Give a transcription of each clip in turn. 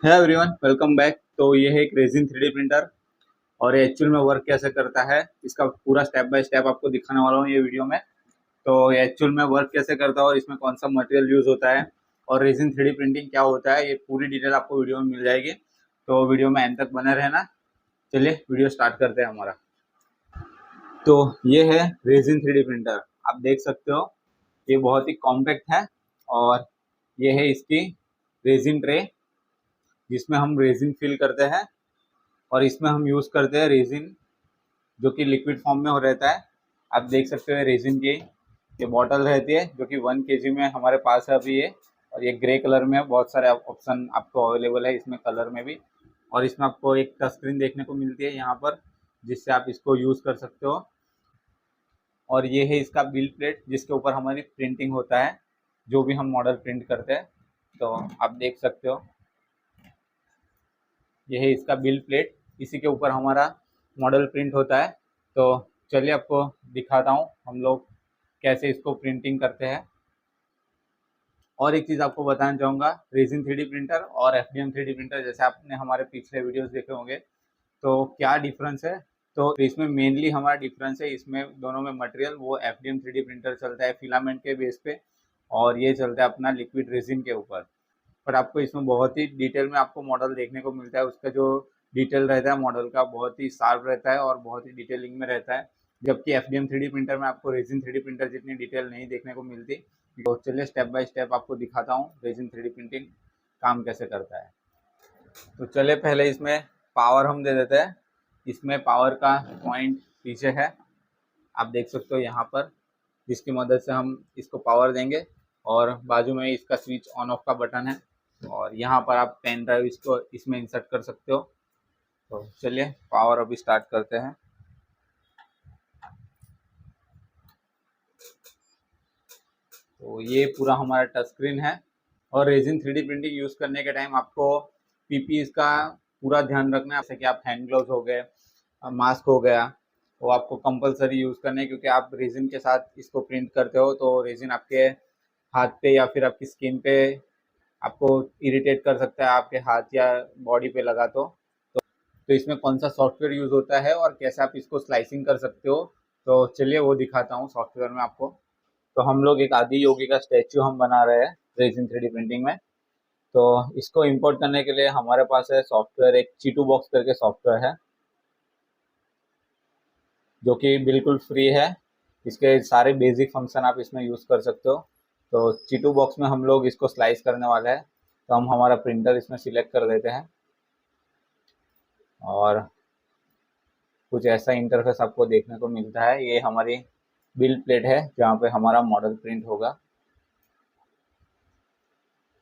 है everyone, welcome back. तो ये है एक रेजिन 3D प्रिंटर और ये एक्चुअल में वर्क कैसे करता है इसका पूरा स्टेप बाय स्टेप आपको दिखाने वाला हूँ ये वीडियो में। तो ये एक्चुअल में वर्क कैसे करता है और इसमें कौन सा मटेरियल यूज होता है और रेजिन 3D प्रिंटिंग क्या होता है, ये पूरी डिटेल आपको वीडियो में मिल जाएगी। तो वीडियो में एंड तक बने रहना। चलिए वीडियो स्टार्ट करते हैं हमारा। तो ये है रेजिन 3D प्रिंटर, आप देख सकते हो ये बहुत ही कॉम्पैक्ट है। और ये है इसकी रेजिन ट्रे जिसमें हम रेजिन फिल करते हैं और इसमें हम यूज़ करते हैं रेजिन जो कि लिक्विड फॉर्म में हो रहता है। आप देख सकते हो रेजिन की ये बॉटल रहती है जो कि 1 kg में हमारे पास है अभी ये। और ये ग्रे कलर में बहुत सारे ऑप्शन आपको अवेलेबल है इसमें कलर में भी। और इसमें आपको एक टच स्क्रीन देखने को मिलती है यहाँ पर जिससे आप इसको यूज़ कर सकते हो। और ये है इसका बिल प्लेट जिसके ऊपर हमारी प्रिंटिंग होता है, जो भी हम मॉडल प्रिंट करते हैं। तो आप देख सकते हो ये है इसका बिल प्लेट, इसी के ऊपर हमारा मॉडल प्रिंट होता है। तो चलिए आपको दिखाता हूँ हम लोग कैसे इसको प्रिंटिंग करते हैं। और एक चीज़ आपको बताना चाहूँगा, रेजिन 3D प्रिंटर और FDM 3D प्रिंटर जैसे आपने हमारे पिछले वीडियोस देखे होंगे तो क्या डिफरेंस है। तो इसमें मेनली हमारा डिफरेंस है, इसमें दोनों में मटेरियल वो FDM 3D प्रिंटर चलता है फिलामेंट के बेस पे और ये चलता है अपना लिक्विड रेजिन के ऊपर। पर आपको इसमें बहुत ही डिटेल में आपको मॉडल देखने को मिलता है, उसका जो डिटेल रहता है मॉडल का बहुत ही शार्प रहता है और बहुत ही डिटेलिंग में रहता है। जबकि FDM 3D प्रिंटर में आपको रेजिन 3D प्रिंटर जितनी डिटेल नहीं देखने को मिलती। तो चलिए स्टेप बाय स्टेप आपको दिखाता हूँ रेजिन 3D प्रिंटिंग काम कैसे करता है। तो चलिए पहले इसमें पावर हम दे देते हैं। इसमें पावर का पॉइंट पीछे है, आप देख सकते हो यहाँ पर, जिसकी मदद से हम इसको पावर देंगे। और बाजू में इसका स्विच ऑन ऑफ का बटन है और यहाँ पर आप पेन ड्राइव इसको इसमें इंसर्ट कर सकते हो। तो चलिए पावर अभी स्टार्ट करते हैं। तो ये पूरा हमारा टच स्क्रीन है। और रेजिन 3D प्रिंटिंग यूज़ करने के टाइम आपको पीपीई का पूरा ध्यान रखना है, जैसे कि आप हैंड ग्लोव्स हो गए, मास्क हो गया, वो आपको कंपलसरी यूज़ करना है क्योंकि आप रेजिन के साथ इसको प्रिंट करते हो तो रेजिन आपके हाथ पे या फिर आपकी स्किन पे आपको इरिटेट कर सकता है, आपके हाथ या बॉडी पे लगा तो इसमें कौन सा सॉफ्टवेयर यूज़ होता है और कैसे आप इसको स्लाइसिंग कर सकते हो। तो चलिए वो दिखाता हूँ सॉफ्टवेयर में आपको। तो हम लोग एक आदि योगी का स्टैचू हम बना रहे हैं रेजिन 3D प्रिंटिंग में। तो इसको इंपोर्ट करने के लिए हमारे पास है सॉफ्टवेयर, एक चीटू बॉक्स करके सॉफ्टवेयर है जो कि बिल्कुल फ्री है। इसके सारे बेसिक फंक्शन आप इसमें यूज़ कर सकते हो। तो चीटू बॉक्स में हम लोग इसको स्लाइस करने वाले हैं। तो हम हमारा प्रिंटर इसमें सिलेक्ट कर देते हैं और कुछ ऐसा इंटरफेस आपको देखने को मिलता है। ये हमारी बिल प्लेट है जहाँ पे हमारा मॉडल प्रिंट होगा।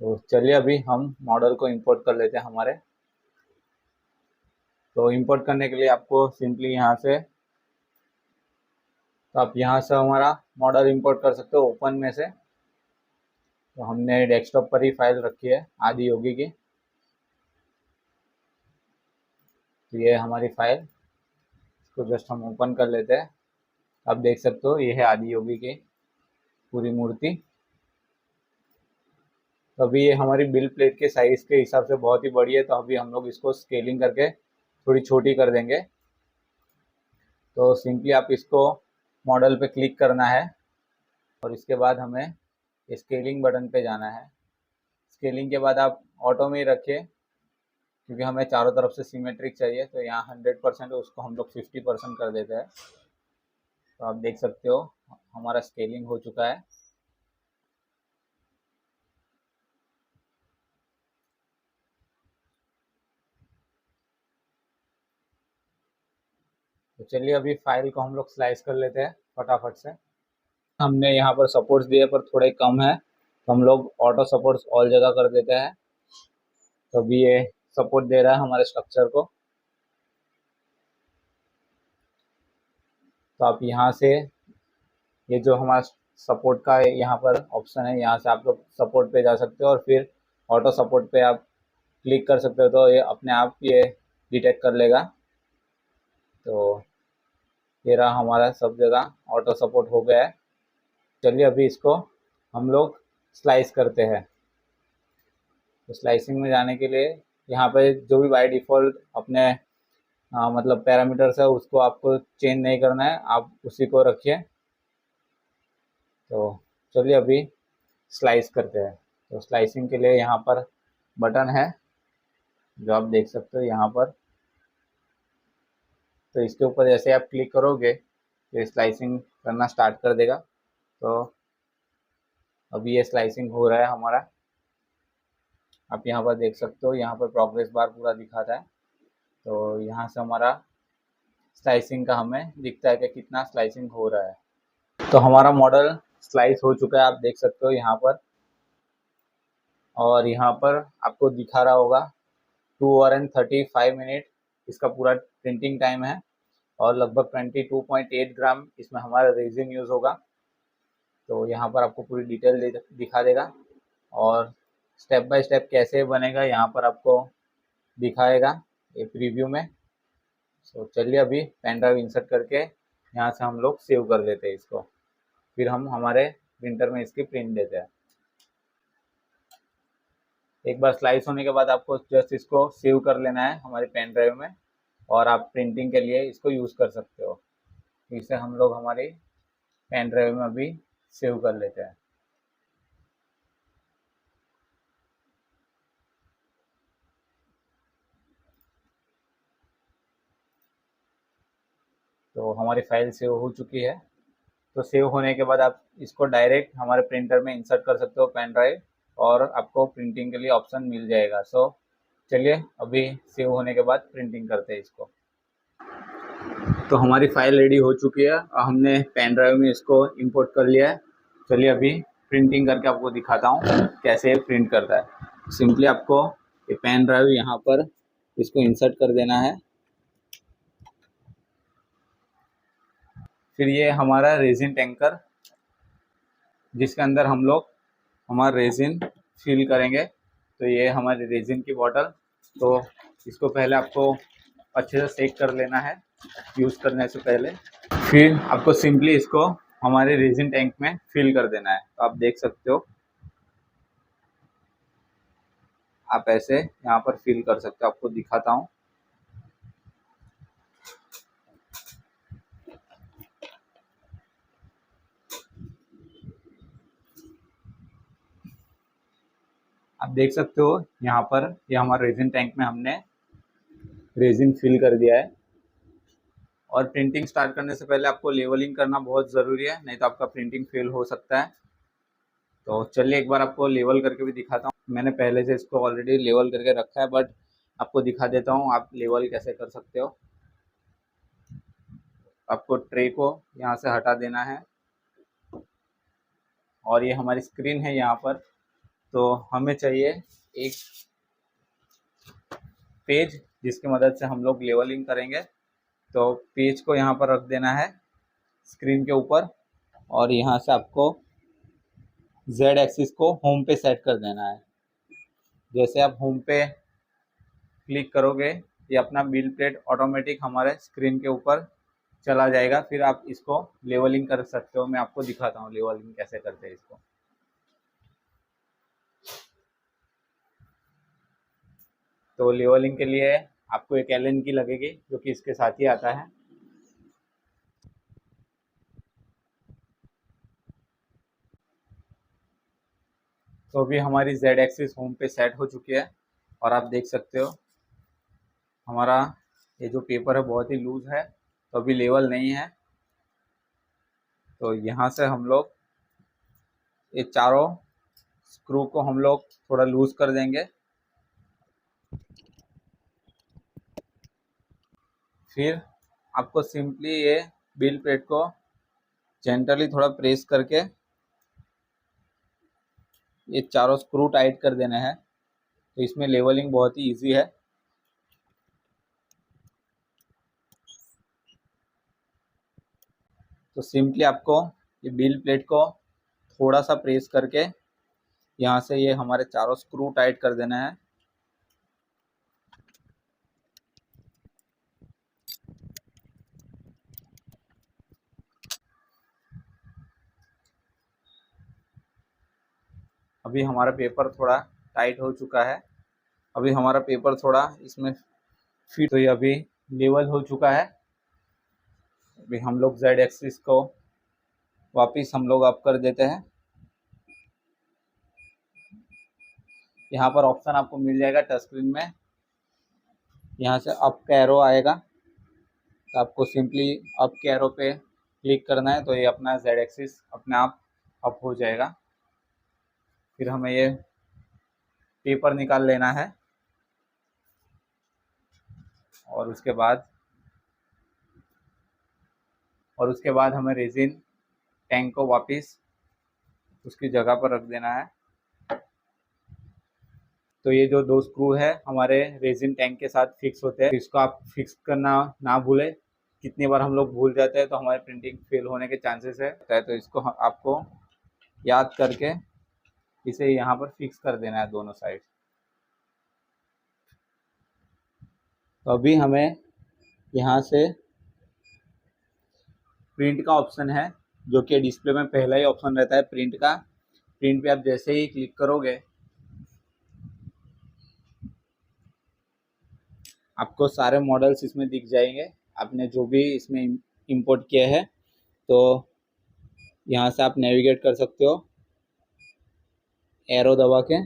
तो चलिए अभी हम मॉडल को इंपोर्ट कर लेते हैं हमारे। तो इंपोर्ट करने के लिए आपको सिंपली यहाँ से, तो आप यहाँ से हमारा मॉडल इंपोर्ट कर सकते हो ओपन में से। तो हमने डेस्कटॉप पर ही फाइल रखी है आदि योगी की। तो ये हमारी फाइल, इसको जस्ट हम ओपन कर लेते हैं। आप देख सकते हो ये है आदि योगी की पूरी मूर्ति। तो अभी ये हमारी बिल प्लेट के साइज के हिसाब से बहुत ही बड़ी है, तो अभी हम लोग इसको स्केलिंग करके थोड़ी छोटी कर देंगे। तो सिंपली आप इसको मॉडल पे क्लिक करना है और इसके बाद हमें स्केलिंग बटन पे जाना है। स्केलिंग के बाद आप ऑटो में ही रखिए क्योंकि हमें चारों तरफ से सिमेट्रिक चाहिए। तो यहाँ 100% है, उसको हम लोग 50% कर देते हैं। तो आप देख सकते हो हमारा स्केलिंग हो चुका है। तो चलिए अभी फाइल को हम लोग स्लाइस कर लेते हैं फटाफट से। हमने यहाँ पर सपोर्ट्स दिए पर थोड़े कम है, तो हम लोग ऑटो सपोर्ट्स ऑल जगह कर देते हैं। तो अभी ये सपोर्ट दे रहा है हमारे स्ट्रक्चर को। तो आप यहाँ से ये जो हमारा सपोर्ट का यहाँ पर ऑप्शन है, यहाँ से आप लोग सपोर्ट पे जा सकते हो और फिर ऑटो सपोर्ट पे आप क्लिक कर सकते हो। तो ये अपने आप ये डिटेक्ट कर लेगा। तो ये रहा हमारा सब जगह ऑटो सपोर्ट हो गया है। चलिए अभी इसको हम लोग स्लाइस करते हैं। तो स्लाइसिंग में जाने के लिए यहाँ पे जो भी बाय डिफ़ॉल्ट अपने मतलब पैरामीटर्स है उसको आपको चेंज नहीं करना है, आप उसी को रखिए। तो चलिए अभी स्लाइस करते हैं। तो स्लाइसिंग के लिए यहाँ पर बटन है जो आप देख सकते हो यहाँ पर। तो इसके ऊपर जैसे आप क्लिक करोगे तो स्लाइसिंग करना स्टार्ट कर देगा। तो अभी ये स्लाइसिंग हो रहा है हमारा, आप यहाँ पर देख सकते हो। यहाँ पर प्रोग्रेस बार पूरा दिखाता है। तो यहाँ से हमारा स्लाइसिंग का हमें दिखता है कि कितना स्लाइसिंग हो रहा है। तो हमारा मॉडल स्लाइस हो चुका है, आप देख सकते हो यहाँ पर। और यहाँ पर आपको दिखा रहा होगा 2 और 35 मिनट इसका पूरा प्रिंटिंग टाइम है। और लगभग 22.8 ग्राम इसमें हमारा रेजिन यूज़ होगा। तो यहाँ पर आपको पूरी डिटेल दिखा देगा और स्टेप बाय स्टेप कैसे बनेगा यहाँ पर आपको दिखाएगा ये प्रीव्यू में। तो चलिए अभी पेन ड्राइव इंसर्ट करके यहाँ से हम लोग सेव कर देते हैं इसको, फिर हम हमारे प्रिंटर में इसकी प्रिंट देते हैं। एक बार स्लाइस होने के बाद आपको जस्ट इसको सेव कर लेना है हमारे पेन ड्राइव में, और आप प्रिंटिंग के लिए इसको यूज़ कर सकते हो। इसे हम लोग हमारी पेन ड्राइव में अभी सेव कर लेते हैं। तो हमारी फाइल सेव हो चुकी है। तो सेव होने के बाद आप इसको डायरेक्ट हमारे प्रिंटर में इंसर्ट कर सकते हो पेन ड्राइव, और आपको प्रिंटिंग के लिए ऑप्शन मिल जाएगा। सो चलिए अभी सेव होने के बाद प्रिंटिंग करते हैं इसको। तो हमारी फाइल रेडी हो चुकी है और हमने पेन ड्राइव में इसको इंपोर्ट कर लिया है। चलिए अभी प्रिंटिंग करके आपको दिखाता हूँ कैसे प्रिंट करता है। सिंपली आपको ये पेन ड्राइव यहाँ पर इसको इंसर्ट कर देना है। फिर ये हमारा रेजिन टैंकर जिसके अंदर हम लोग हमारा रेजिन फिल करेंगे। तो ये हमारी रेजिन की बॉटल। तो इसको पहले आपको अच्छे से सेक कर लेना है यूज़ करने से पहले। फिर आपको सिंपली इसको हमारे रेजिन टैंक में फिल कर देना है। तो आप देख सकते हो, आप ऐसे यहाँ पर फिल कर सकते हो। आपको दिखाता हूँ। आप देख सकते हो यहाँ पर ये हमारे रेजिन टैंक में हमने रेजिन फिल कर दिया है। और प्रिंटिंग स्टार्ट करने से पहले आपको लेवलिंग करना बहुत ज़रूरी है, नहीं तो आपका प्रिंटिंग फेल हो सकता है। तो चलिए एक बार आपको लेवल करके भी दिखाता हूँ। मैंने पहले से इसको ऑलरेडी लेवल करके रखा है, बट आपको दिखा देता हूँ आप लेवल कैसे कर सकते हो। आपको ट्रे को यहाँ से हटा देना है, और ये हमारी स्क्रीन है यहाँ पर। तो हमें चाहिए एक पेज जिसकी मदद से हम लोग लेवलिंग करेंगे। तो पेज को यहाँ पर रख देना है स्क्रीन के ऊपर, और यहाँ से आपको Z एक्सिस को होम पे सेट कर देना है। जैसे आप होम पे क्लिक करोगे ये अपना बिल प्लेट ऑटोमेटिक हमारे स्क्रीन के ऊपर चला जाएगा। फिर आप इसको लेवलिंग कर सकते हो। मैं आपको दिखाता हूँ लेवलिंग कैसे करते हैं इसको। तो लेवलिंग के लिए आपको एक एलन की लगेगी जो कि इसके साथ ही आता है। तो अभी हमारी Z एक्सिस होम पे सेट हो चुकी है, और आप देख सकते हो हमारा ये जो पेपर है बहुत ही लूज है, तो अभी लेवल नहीं है। तो यहाँ से हम लोग ये चारों स्क्रू को हम लोग थोड़ा लूज कर देंगे। फिर आपको सिंपली ये बिल प्लेट को जेंटली थोड़ा प्रेस करके ये चारों स्क्रू टाइट कर देना है। तो इसमें लेवलिंग बहुत ही इजी है। तो सिंपली आपको ये बिल प्लेट को थोड़ा सा प्रेस करके यहाँ से ये हमारे चारों स्क्रू टाइट कर देना है। अभी हमारा पेपर थोड़ा टाइट हो चुका है। अभी हमारा पेपर थोड़ा इसमें फिट, तो ये अभी लेवल हो चुका है। अभी हम लोग जेड एक्सिस को वापिस हम लोग अप कर देते हैं। यहाँ पर ऑप्शन आपको मिल जाएगा टच स्क्रीन में, यहाँ से अप का एरो आएगा, तो आपको सिंपली अप के एरो पे क्लिक करना है, तो ये अपना जेड एक्सिस अपने आप अप हो जाएगा। फिर हमें ये पेपर निकाल लेना है और उसके बाद हमें रेजिन टैंक को वापस उसकी जगह पर रख देना है। तो ये जो 2 स्क्रू है हमारे रेजिन टैंक के साथ फिक्स होते हैं, इसको आप फिक्स करना ना भूलें। कितनी बार हम लोग भूल जाते हैं तो हमारी प्रिंटिंग फेल होने के चांसेस है, तो इसको आपको याद करके इसे यहाँ पर फिक्स कर देना है दोनों साइड। तो अभी हमें यहाँ से प्रिंट का ऑप्शन है, जो कि डिस्प्ले में पहला ही ऑप्शन रहता है प्रिंट का। प्रिंट पे आप जैसे ही क्लिक करोगे आपको सारे मॉडल्स इसमें दिख जाएंगे, आपने जो भी इसमें इंपोर्ट किया है। तो यहाँ से आप नेविगेट कर सकते हो एरो दबा के।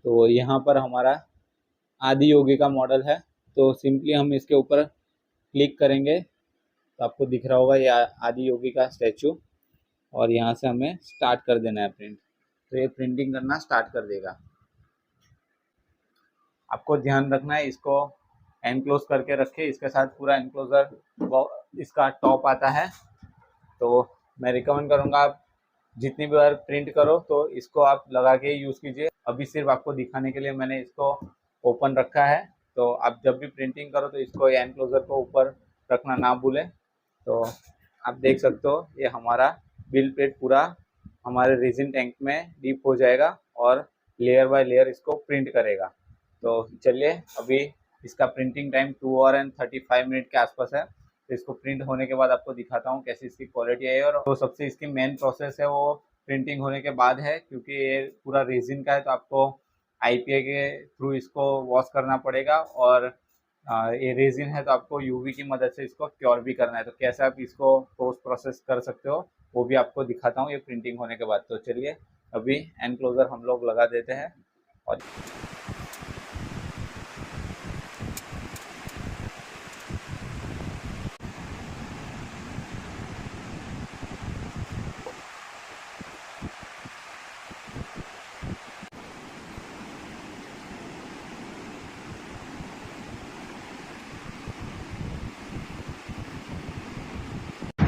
तो यहाँ पर हमारा आदि योगी का मॉडल है, तो सिंपली हम इसके ऊपर क्लिक करेंगे तो आपको दिख रहा होगा ये आदि योगी का स्टैचू, और यहाँ से हमें स्टार्ट कर देना है प्रिंट। तो ये प्रिंटिंग करना स्टार्ट कर देगा। आपको ध्यान रखना है इसको एनक्लोज करके रखे, इसके साथ पूरा एनक्लोजर इसका टॉप आता है। तो मैं रिकमेंड करूँगा आप जितनी बार प्रिंट करो तो इसको आप लगा के यूज़ कीजिए। अभी सिर्फ आपको दिखाने के लिए मैंने इसको ओपन रखा है, तो आप जब भी प्रिंटिंग करो तो इसको एनक्लोजर को ऊपर रखना ना भूलें। तो आप देख सकते हो ये हमारा बिल प्लेट पूरा हमारे रेजिन टैंक में डीप हो जाएगा और लेयर बाय लेयर इसको प्रिंट करेगा। तो चलिए अभी इसका printing time 2 our and 35 minute के आसपास है। तो इसको प्रिंट होने के बाद आपको दिखाता हूँ कैसी इसकी क्वालिटी है। और तो सबसे इसकी मेन प्रोसेस है वो प्रिंटिंग होने के बाद है, क्योंकि ये पूरा रेजिन का है तो आपको आईपीए के थ्रू इसको वॉश करना पड़ेगा। और ये रेजिन है तो आपको यूवी की मदद से इसको क्योर भी करना है। तो कैसे आप इसको पोस्ट प्रोसेस कर सकते हो वो भी आपको दिखाता हूँ ये प्रिंटिंग होने के बाद। तो चलिए अभी एनक्लोजर हम लोग लगा देते हैं। और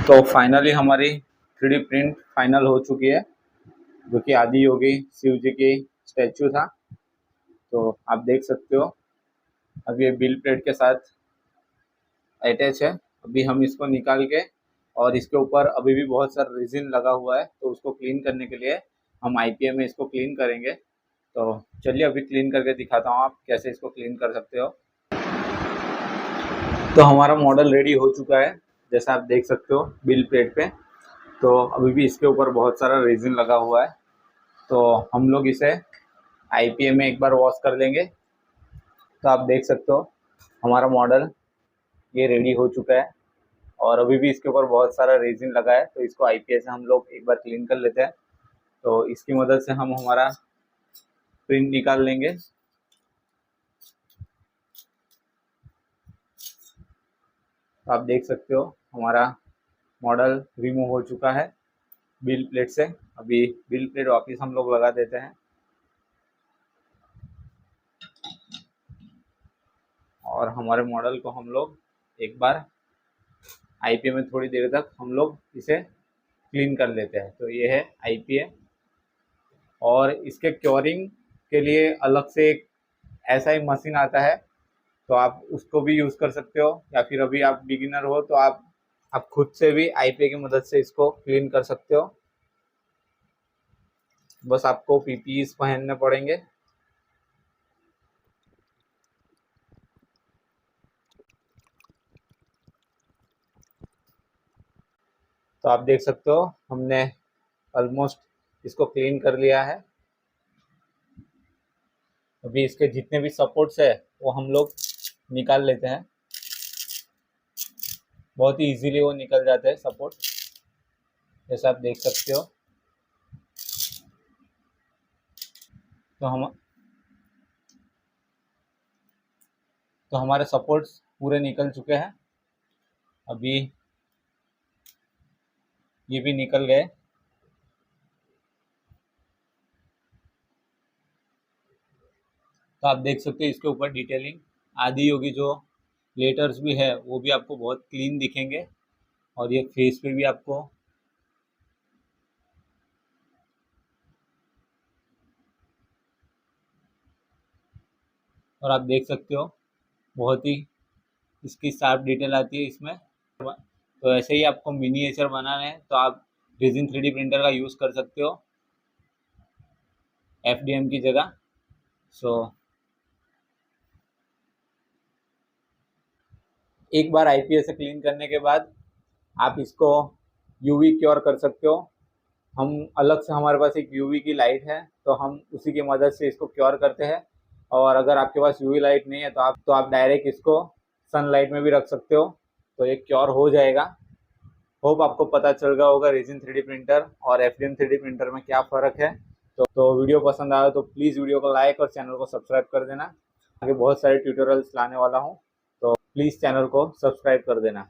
तो फाइनली हमारी 3D प्रिंट फाइनल हो चुकी है, जो कि आदि योगी शिव जी की स्टैचू था। तो आप देख सकते हो अब ये बिल प्लेट के साथ अटैच है। अभी हम इसको निकाल के, और इसके ऊपर अभी भी बहुत सारा रेजिन लगा हुआ है, तो उसको क्लीन करने के लिए हम आईपीए में इसको क्लीन करेंगे। तो चलिए अभी क्लीन करके दिखाता हूँ आप कैसे इसको क्लीन कर सकते हो। तो हमारा मॉडल रेडी हो चुका है, जैसा आप देख सकते हो बिल प्लेट पे। तो अभी भी इसके ऊपर बहुत सारा रेजिन लगा हुआ है, तो हम लोग इसे आईपीए में एक बार वॉश कर लेंगे। तो आप देख सकते हो हमारा मॉडल ये रेडी हो चुका है, और अभी भी इसके ऊपर बहुत सारा रेजिन लगा है, तो इसको आईपीए से हम लोग एक बार क्लीन कर लेते हैं। तो इसकी मदद से हम हमारा प्रिंट निकाल लेंगे। तो आप देख सकते हो हमारा मॉडल रिमूव हो चुका है बिल प्लेट से। अभी बिल प्लेट वापस हम लोग लगा देते हैं, और हमारे मॉडल को हम लोग एक बार आईपीए में थोड़ी देर तक हम लोग इसे क्लीन कर लेते हैं। तो ये है आईपीए, और इसके क्योरिंग के लिए अलग से एक ऐसा ही मशीन आता है, तो आप उसको भी यूज़ कर सकते हो, या फिर अभी आप बिगिनर हो तो आप खुद से भी आईपीए की मदद से इसको क्लीन कर सकते हो। बस आपको पीपीईज पहनने पड़ेंगे। तो आप देख सकते हो हमने ऑलमोस्ट इसको क्लीन कर लिया है। अभी इसके जितने भी सपोर्ट्स है वो हम लोग निकाल लेते हैं। बहुत ही इजीली वो निकल जाते हैं सपोर्ट, जैसा आप देख सकते हो। तो हमारे सपोर्ट्स पूरे निकल चुके हैं। अभी ये भी निकल गए। तो आप देख सकते हैं इसके ऊपर डिटेलिंग आदि होगी, जो लेटर्स भी है वो भी आपको बहुत क्लीन दिखेंगे। और ये फेस पे भी आपको और आप देख सकते हो बहुत ही इसकी शार्प डिटेल आती है इसमें। तो ऐसे ही आपको मिनिएचर बनाना है तो आप रेजिन 3D प्रिंटर का यूज़ कर सकते हो FDM की जगह। सो एक बार IPS से क्लीन करने के बाद आप इसको UV क्योर कर सकते हो। हम अलग से, हमारे पास एक UV की लाइट है तो हम उसी की मदद से इसको क्योर करते हैं। और अगर आपके पास UV लाइट नहीं है तो आप डायरेक्ट इसको सनलाइट में भी रख सकते हो, तो ये क्योर हो जाएगा। होप आपको पता चल गया होगा रेजिन 3D प्रिंटर और FDM 3D प्रिंटर में क्या फ़र्क है। तो वीडियो पसंद आया तो प्लीज़ वीडियो को लाइक और चैनल को सब्सक्राइब कर देना। आगे बहुत सारे ट्यूटोरियल्स लाने वाला हूँ, तो प्लीज़ चैनल को सब्सक्राइब कर देना।